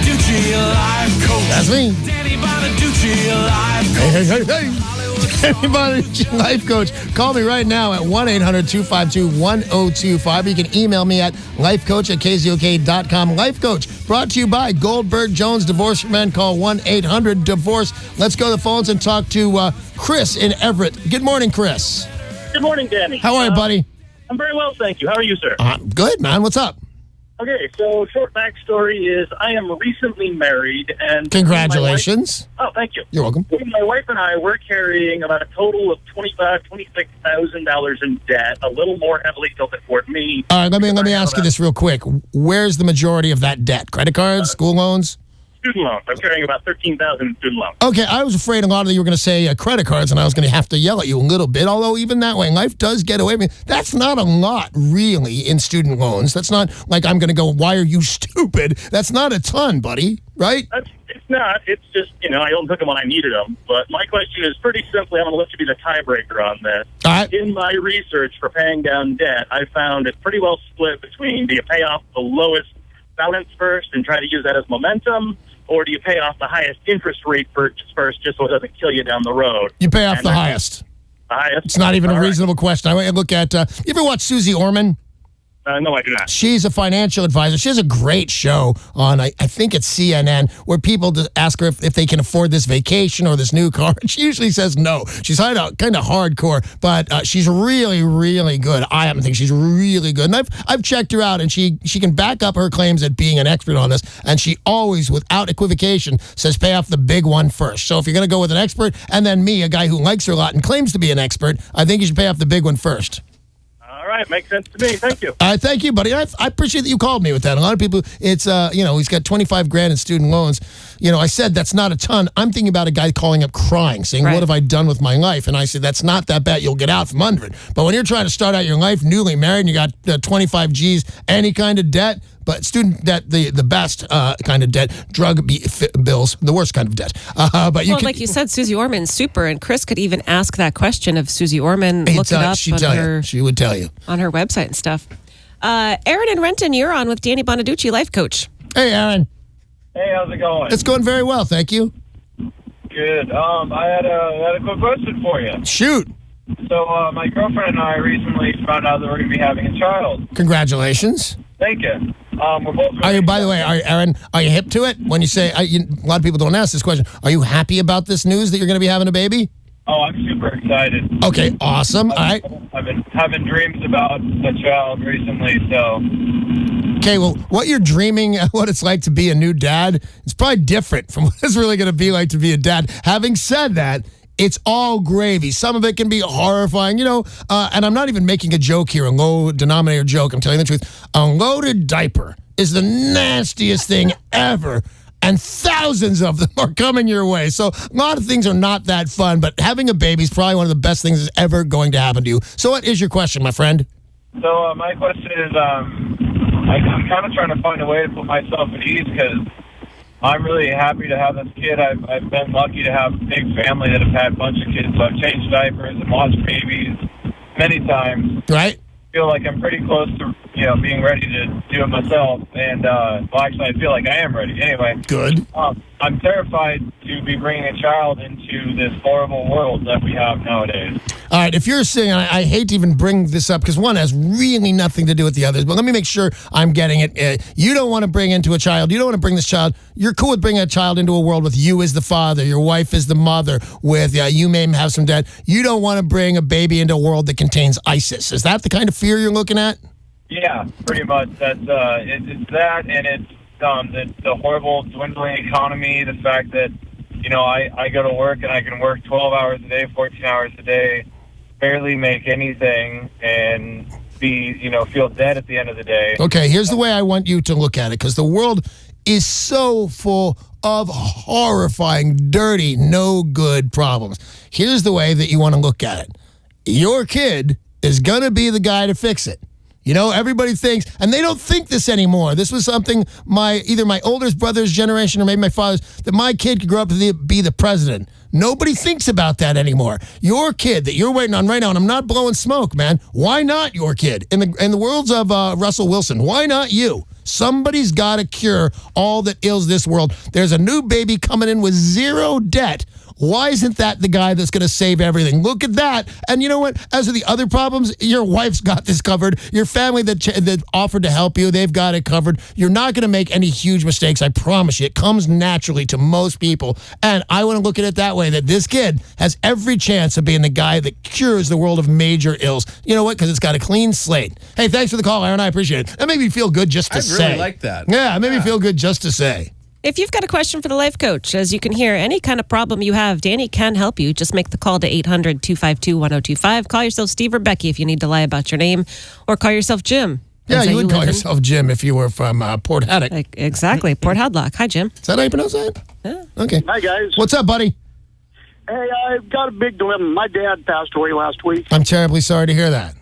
Bonaduce, life coach. That's me. Danny Bonaduce, life coach. Hey. Danny Bonaduce, life coach. Call me right now at 1-800-252-1025. You can email me at lifecoach@kzok.com. Life Coach, brought to you by Goldberg Jones Divorce for Men. Call 1-800-DIVORCE. Let's go to the phones and talk to Chris in Everett. Good morning, Chris. Good morning, Danny. How are you, buddy? I'm very well, thank you. How are you, sir? Good, man. What's up? Okay, so short backstory is I am recently married, and Congratulations. Thank you. You're welcome. My wife and I were carrying about a total of $26,000 in debt, a little more heavily tilted toward me. All right, let me ask you this real quick. Where's the majority of that debt? Credit cards, school loans? Student loans. I'm carrying about $13,000 in student loans. Okay, I was afraid a lot of you were going to say credit cards, and I was going to have to yell at you a little bit, although even that way, life does get away with me. That's not a lot, really, in student loans. That's not like I'm going to go, why are you stupid? That's not a ton, buddy, right? It's not. It's just, I only took them when I needed them. But my question is pretty simply, I'm going to let you be the tiebreaker on this. All right. In my research for paying down debt, I found it pretty well split between do you pay off the lowest balance first and try to use that as momentum, or do you pay off the highest interest rate first just so it doesn't kill you down the road? You pay off the highest. The highest? It's not even a reasonable question. I look at, you ever watch Susie Orman? No, I do not. She's a financial advisor. She has a great show on, I think it's CNN, where people ask her if they can afford this vacation or this new car. And she usually says no. She's kind of hardcore, but she's really, really good. I happen to think she's really good. And I've checked her out, and she can back up her claims at being an expert on this. And she always, without equivocation, says pay off the big one first. So if you're going to go with an expert, and then me, a guy who likes her a lot and claims to be an expert, I think you should pay off the big one first. All right, makes sense to me. Thank you. Thank you, buddy. I appreciate that you called me with that. A lot of people, it's, he's got $25,000 in student loans. I said that's not a ton. I'm thinking about a guy calling up crying, saying, What have I done with my life? And I said, that's not that bad. You'll get out from under it. But when you're trying to start out your life newly married and you got 25 G's, any kind of debt, but student debt, the best kind of debt, drug bills, the worst kind of debt. But like you said, Susie Orman's super, and Chris could even ask that question of Susie Orman. Look it up. She would tell you on her website and stuff. Aaron and Renton, you're on with Danny Bonaduce, life coach. Hey, Aaron. Hey, how's it going? It's going very well, thank you. Good. I had a quick question for you. Shoot. So my girlfriend and I recently found out that we're going to be having a child. Congratulations. Thank you. We're both. By the way, Aaron, are you hip to it? When you say, a lot of people don't ask this question. Are you happy about this news that you're going to be having a baby? Oh, I'm super excited. Okay, awesome. All right. I've been having dreams about a child recently, so. Okay, well, what you're dreaming, what it's like to be a new dad, is probably different from what it's really going to be like to be a dad. Having said that, it's all gravy. Some of it can be horrifying, and I'm not even making a joke here, a low-denominator joke. I'm telling you the truth. A loaded diaper is the nastiest thing ever, and thousands of them are coming your way. So a lot of things are not that fun, but having a baby is probably one of the best things that's ever going to happen to you. So what is your question, my friend? So my question is, I'm kind of trying to find a way to put myself at ease because I'm really happy to have this kid. I've been lucky to have a big family that have had a bunch of kids. So I've changed diapers and watched babies many times. Right. I feel like I'm pretty close to, being ready to do it myself. And, actually, I feel like I am ready. Anyway. Good. I'm terrified to be bringing a child into this horrible world that we have nowadays. All right, if you're saying, I hate to even bring this up because one has really nothing to do with the others, but let me make sure I'm getting it. You don't want to bring into a child. You don't want to bring this child. You're cool with bringing a child into a world with you as the father, your wife as the mother, with you may have some debt. You don't want to bring a baby into a world that contains ISIS. Is that the kind of fear you're looking at? Yeah, pretty much. That's it's that, and it's the horrible dwindling economy. The fact that I go to work and I can work 12 hours a day, 14 hours a day, barely make anything, and be feel dead at the end of the day. Okay, here's the way I want you to look at it, because the world is so full of horrifying, dirty, no good problems. Here's the way that you want to look at it. Your kid is going to be the guy to fix it. Everybody thinks, and they don't think this anymore. This was something either my oldest brother's generation or maybe my father's, that my kid could grow up to be the president. Nobody thinks about that anymore. Your kid that you're waiting on right now, and I'm not blowing smoke, man. Why not your kid? In the worlds of Russell Wilson, why not you? Somebody's got to cure all that ails this world. There's a new baby coming in with zero debt. Why isn't that the guy that's going to save everything? Look at that. And you know what? As of the other problems, your wife's got this covered. Your family that offered to help you, they've got it covered. You're not going to make any huge mistakes. I promise you. It comes naturally to most people. And I want to look at it that way, that this kid has every chance of being the guy that cures the world of major ills. You know what? Because it's got a clean slate. Hey, thanks for the call, Aaron. I appreciate it. That made me feel good just to say. I really like that. Yeah, it made me feel good just to say. If you've got a question for the life coach, as you can hear, any kind of problem you have, Danny can help you. Just make the call to 800-252-1025. Call yourself Steve or Becky if you need to lie about your name, or call yourself Jim. Yeah, you would call yourself Jim if you were from Port Haddock. Exactly, Port Hadlock. Hi, Jim. Is that how you pronounce that? Yeah. Okay. Hi, guys. What's up, buddy? Hey, I've got a big dilemma. My dad passed away last week, I'm terribly sorry to hear that.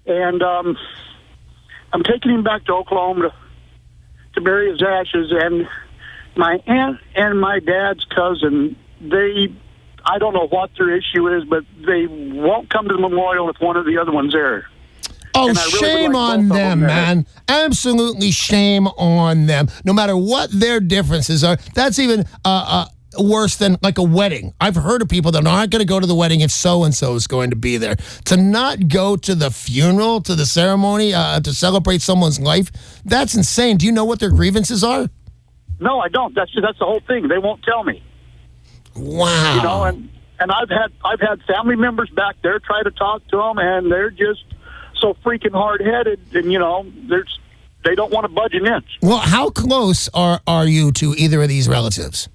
and I'm taking him back to Oklahoma to bury his ashes. And my aunt and my dad's cousin, I don't know what their issue is, but they won't come to the memorial if one of the other one's there. Oh, And I really shame would like on both of them, them there. man. Absolutely shame on them. No matter what their differences are, that's even worse than like a wedding. I've heard of people that aren't going to go to the wedding if so-and-so is going to be there. To not go to the funeral, to the ceremony, to celebrate someone's life, that's insane. Do you know what their grievances are? No, I don't. That's the whole thing. They won't tell me. Wow. You know, and I've had family members back there try to talk to them, and they're just so freaking hard-headed, and you know, they don't want to budge an inch. Well, how close are you to either of these relatives?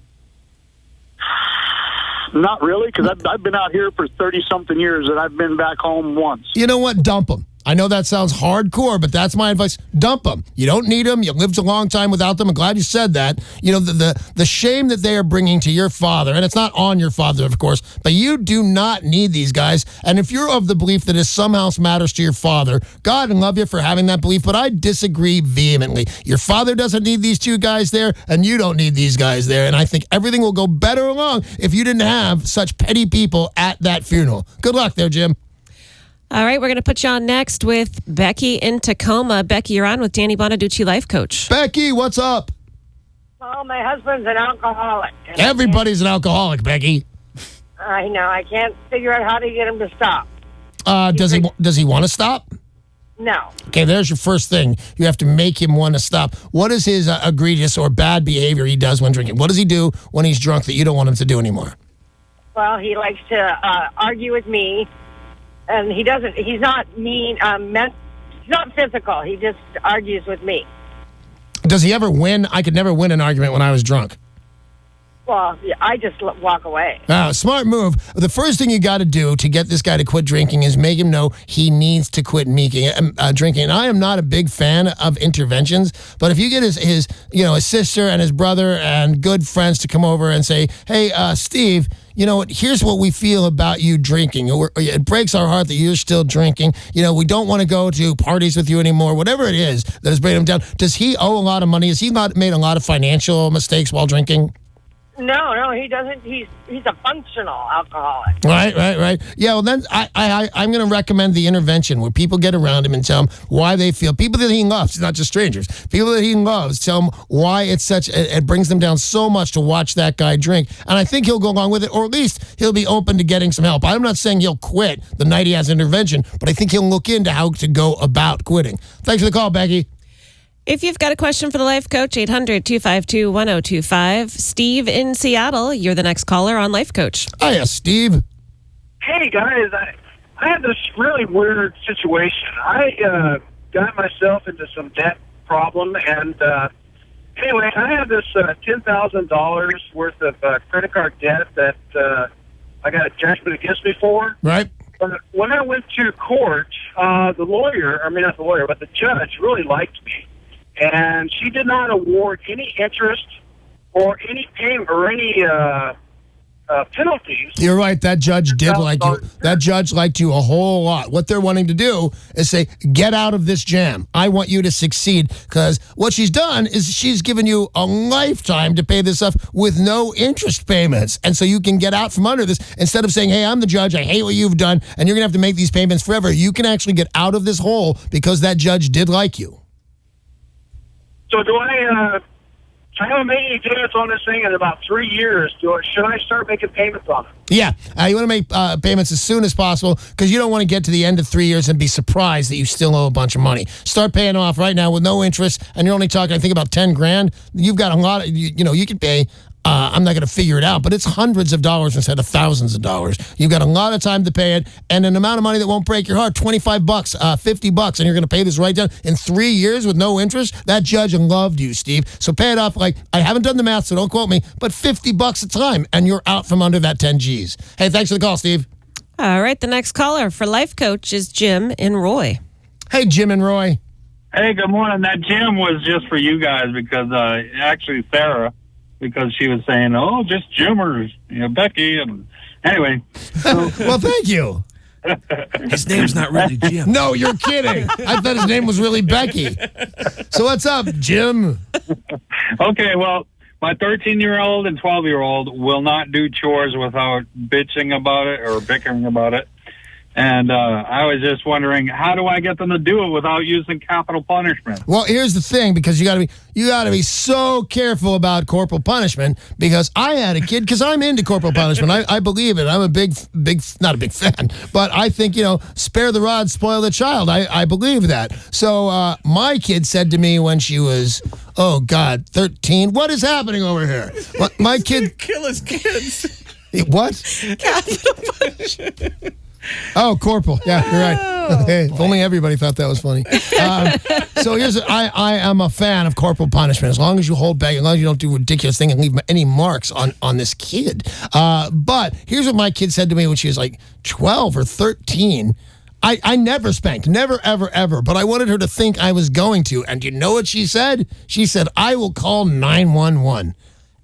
Not really, because I've been out here for 30-something years, and I've been back home once. You know what? Dump them. I know that sounds hardcore, but that's my advice. Dump them. You don't need them. You lived a long time without them. I'm glad you said that. You know, the shame that they are bringing to your father, and it's not on your father, of course, but you do not need these guys. And if you're of the belief that it somehow matters to your father, God love you for having that belief, but I disagree vehemently. Your father doesn't need these two guys there, and you don't need these guys there. And I think everything will go better along if you didn't have such petty people at that funeral. Good luck there, Jim. All right, we're going to put you on next with Becky in Tacoma. Becky, you're on with Danny Bonaduce, life coach. Becky, what's up? Well, my husband's an alcoholic. And Everybody's an alcoholic, Becky. I know. I can't figure out how to get him to stop. Does he want to stop? No. Okay, there's your first thing. You have to make him want to stop. What is his egregious or bad behavior he does when drinking? What does he do when he's drunk that you don't want him to do anymore? Well, he likes to argue with me, and he's not mean, he's not physical. He just argues with me. Does he ever win? I could never win an argument when I was drunk. Well, I just walk away. Smart move. The first thing you got to do to get this guy to quit drinking is make him know he needs to quit drinking. And I am not a big fan of interventions, but if you get his sister and his brother and good friends to come over and say, hey, Steve, you know what, here's what we feel about you drinking. It breaks our heart that you're still drinking. You know, we don't want to go to parties with you anymore, whatever it is that has bringing him down. Does he owe a lot of money? Has he not made a lot of financial mistakes while drinking? No, he doesn't. He's a functional alcoholic. Right. Yeah, well, then I'm going to recommend the intervention where people get around him and tell him why they feel. People that he loves, not just strangers. People that he loves, tell him why it brings them down so much to watch that guy drink. And I think he'll go along with it, or at least he'll be open to getting some help. I'm not saying he'll quit the night he has intervention, but I think he'll look into how to go about quitting. Thanks for the call, Becky. If you've got a question for the life coach, 800-252-1025. Steve in Seattle, you're the next caller on Life Coach. Hiya, Steve. Hey, guys, I had this really weird situation. I got myself into some debt problem, and anyway, I have this $10,000 worth of credit card debt that I got a judgment against me for. Right. But when I went to court, the judge really liked me. And she did not award any interest or any payment or any penalties. You're right. That judge did like you. That judge liked you a whole lot. What they're wanting to do is say, get out of this jam. I want you to succeed. Because what she's done is she's given you a lifetime to pay this off with no interest payments. And so you can get out from under this. Instead of saying, hey, I'm the judge, I hate what you've done, and you're going to have to make these payments forever. You can actually get out of this hole because that judge did like you. So do I haven't made any payments on this thing in about 3 years. Should I start making payments on it? Yeah, you want to make payments as soon as possible because you don't want to get to the end of 3 years and be surprised that you still owe a bunch of money. Start paying off right now with no interest, and you're only talking, I think, about $10,000. You've got a lot of, you can pay. I'm not going to figure it out, but it's hundreds of dollars instead of thousands of dollars. You've got a lot of time to pay it, and an amount of money that won't break your heart, $25, $50, and you're going to pay this right down in 3 years with no interest. That judge loved you, Steve. So pay it off like, I haven't done the math, so don't quote me, but $50 a time, and you're out from under that 10 G's. Hey, thanks for the call, Steve. All right, the next caller for Life Coach is Jim in Roy. Hey, Jim and Roy. Hey, good morning. That Jim was just for you guys because actually Sarah, because she was saying, "Oh, just Jim or Becky," and anyway. Well, thank you. His name's not really Jim. No, you're kidding. I thought his name was really Becky. So what's up, Jim? Okay, well, my 13-year-old and 12-year-old will not do chores without bitching about it or bickering about it. And I was just wondering, how do I get them to do it without using capital punishment? Well, here's the thing, because you got to be so careful about corporal punishment. Because I had a kid, because I'm into corporal punishment. I believe it. I'm a big, not a big fan, but I think spare the rod, spoil the child. I believe that. So my kid said to me when she was, 13. What is happening over here? My kid Kill his kids. What? Capital punishment. Oh, corporal. Yeah, you're right. Hey, if only everybody thought that was funny. So I am a fan of corporal punishment. As long as you hold back, as long as you don't do a ridiculous thing and leave any marks on this kid. But here's what my kid said to me when she was like 12 or 13. I never spanked. Never, ever, ever. But I wanted her to think I was going to. And you know what she said? She said, "I will call 911.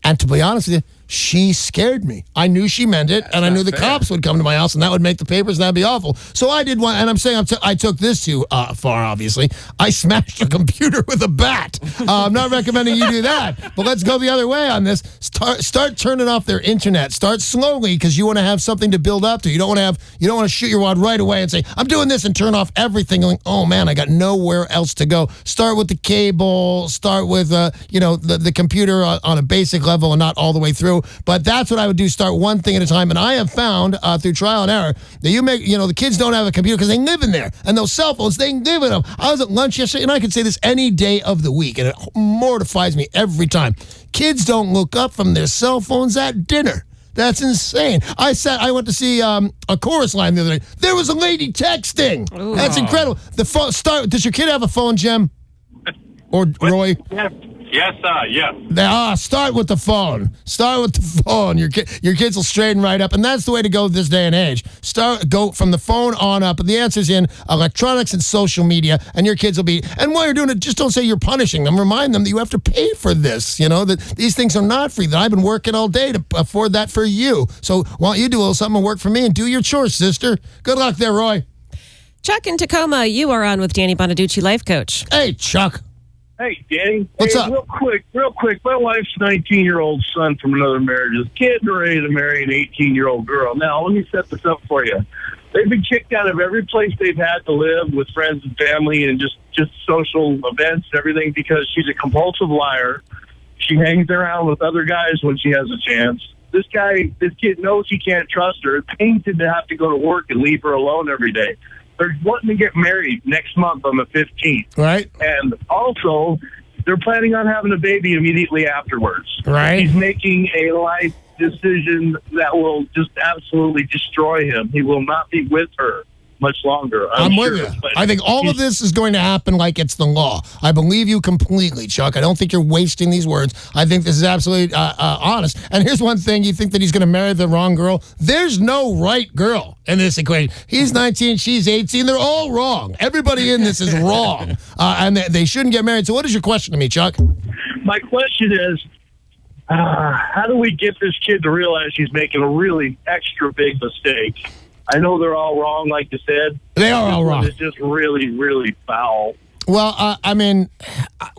And to be honest with you, she scared me. I knew she meant it, and I knew the cops would come to my house, and that would make the papers, and that'd be awful. So I did one, and I'm saying I took this too far, obviously. I smashed a computer with a bat. I'm not recommending you do that, but let's go the other way on this. Start turning off their internet. Start slowly, because you want to have something to build up to. You don't want to shoot your wad right away and say, "I'm doing this," and turn off everything. Going, "Oh man, I got nowhere else to go." Start with the cable. Start with the computer on a basic level and not all the way through. But that's what I would do. Start one thing at a time. And I have found through trial and error that the kids don't have a computer because they live in there. And those cell phones, they live in them. I was at lunch yesterday, and I could say this any day of the week, and it mortifies me every time. Kids don't look up from their cell phones at dinner. That's insane. I went to see a chorus line the other day. There was a lady texting. Ooh. That's incredible. The phone. Does your kid have a phone, Jim? Or Roy? Yes. Start with the phone. Start with the phone. Your kids will straighten right up, and that's the way to go this day and age. Go from the phone on up, and the answer's in electronics and social media, and your kids will be. And while you're doing it, just don't say you're punishing them. Remind them that you have to pay for this. That these things are not free. That I've been working all day to afford that for you. So why don't you do a little something and work for me and do your chores, sister? Good luck there, Roy. Chuck in Tacoma, you are on with Danny Bonaduce, Life Coach. Hey, Chuck. Hey, Danny. What's up? Real quick. My wife's 19-year-old son from another marriage is getting ready to marry an 18-year-old girl. Now, let me set this up for you. They've been kicked out of every place they've had to live with friends and family and just social events and everything because she's a compulsive liar. She hangs around with other guys when she has a chance. This kid knows he can't trust her. It's painted to have to go to work and leave her alone every day. They're wanting to get married next month on the 15th. Right. And also, they're planning on having a baby immediately afterwards. Right. He's making a life decision that will just absolutely destroy him. He will not be with her much longer. I'm sure. with you. I think all of this is going to happen like it's the law. I believe you completely, Chuck. I don't think you're wasting these words. I think this is absolutely honest. And here's one thing. You think that he's going to marry the wrong girl? There's no right girl in this equation. He's 19, she's 18. They're all wrong. Everybody in this is wrong. And they shouldn't get married. So what is your question to me, Chuck? My question is, how do we get this kid to realize he's making a really extra big mistake? I know they're all wrong, like you said. They are all wrong. It's just really, really foul. Well, I mean,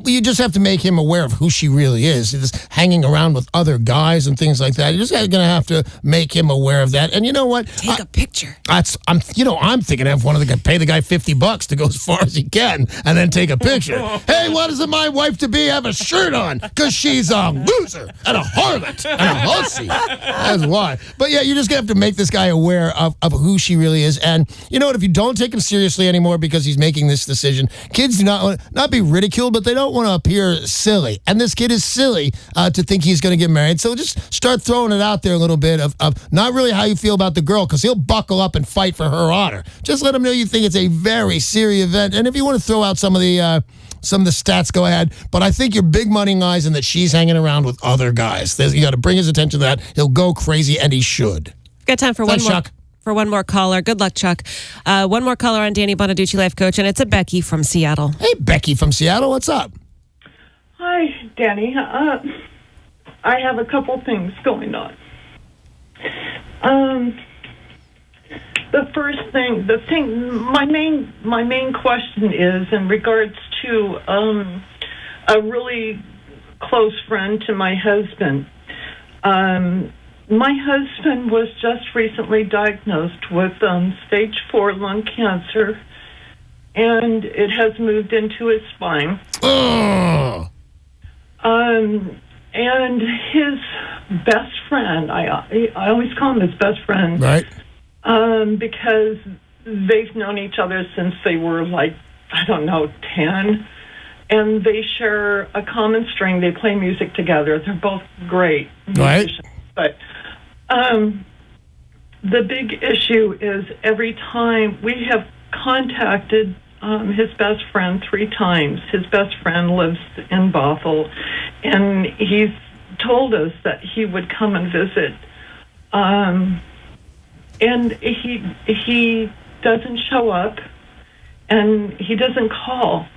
you just have to make him aware of who she really is. Just hanging around with other guys and things like that. You're just going to have to make him aware of that. And you know what? Take a picture. I'm thinking of one of the guy, pay the guy $50 to go as far as he can and then take a picture. Hey, why doesn't my wife-to-be have a shirt on? Because she's a loser and a harlot and a hussy. That's why. But yeah, you're just going to have to make this guy aware of who she really is. And you know what? If you don't take him seriously anymore because he's making this decision, kids do not be ridiculed, but they don't want to appear silly. And this kid is silly to think he's going to get married. So just start throwing it out there a little bit of not really how you feel about the girl, because he'll buckle up and fight for her honor. Just let him know you think it's a very serious event. And if you want to throw out some of the stats, go ahead. But I think your big money lies in that she's hanging around with other guys. You got to bring his attention to that. He'll go crazy, and he should. Got time for Thanks, one more. Chuck. For one more caller. Good luck, Chuck. One more caller on Danny Bonaduce, Life Coach, and it's a Becky from Seattle. Hey, Becky from Seattle. What's up? Hi, Danny. I have a couple things going on. The first thing, my main question is in regards to a really close friend to my husband. My husband was just recently diagnosed with stage 4 lung cancer, and it has moved into his spine. Oh. And his best friend, I always call him his best friend, Right. Because they've known each other since they were 10, and they share a common string. They play music together. They're both great musicians. Right. But the big issue is every time we have contacted his best friend 3 times. His best friend lives in Bothell, and he's told us that he would come and visit. And he doesn't show up, and he doesn't call.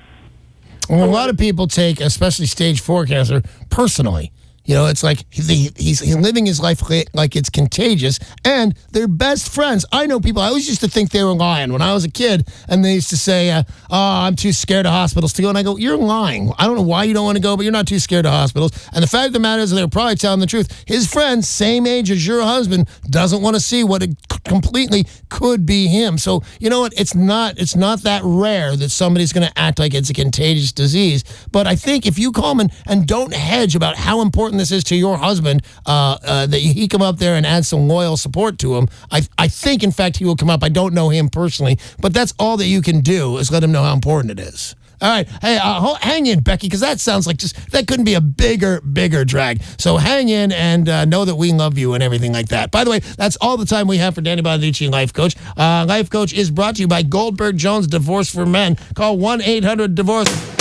Well, a lot of people take, especially stage 4 cancer, personally. You know, it's like he's living his life like it's contagious, and they're best friends. I know people, I always used to think they were lying when I was a kid, and they used to say, oh, I'm too scared of hospitals to go. And I go, you're lying. I don't know why you don't want to go, but you're not too scared of hospitals. And the fact of the matter is, they're probably telling the truth. His friend, same age as your husband, doesn't want to see what it completely could be him. So, you know what? It's not that rare that somebody's going to act like it's a contagious disease. But I think if you call him and don't hedge about how important this is to your husband, that he come up there and add some loyal support to him, I think, in fact, he will come up. I don't know him personally, but that's all that you can do is let him know how important it is. All right. Hey, hang in, Becky, because that sounds like that couldn't be a bigger drag. So hang in and know that we love you and everything like that. By the way, that's all the time we have for Danny Bonaduce, Life Coach. Life Coach is brought to you by Goldberg Jones Divorce for Men. Call 1-800-DIVORCE.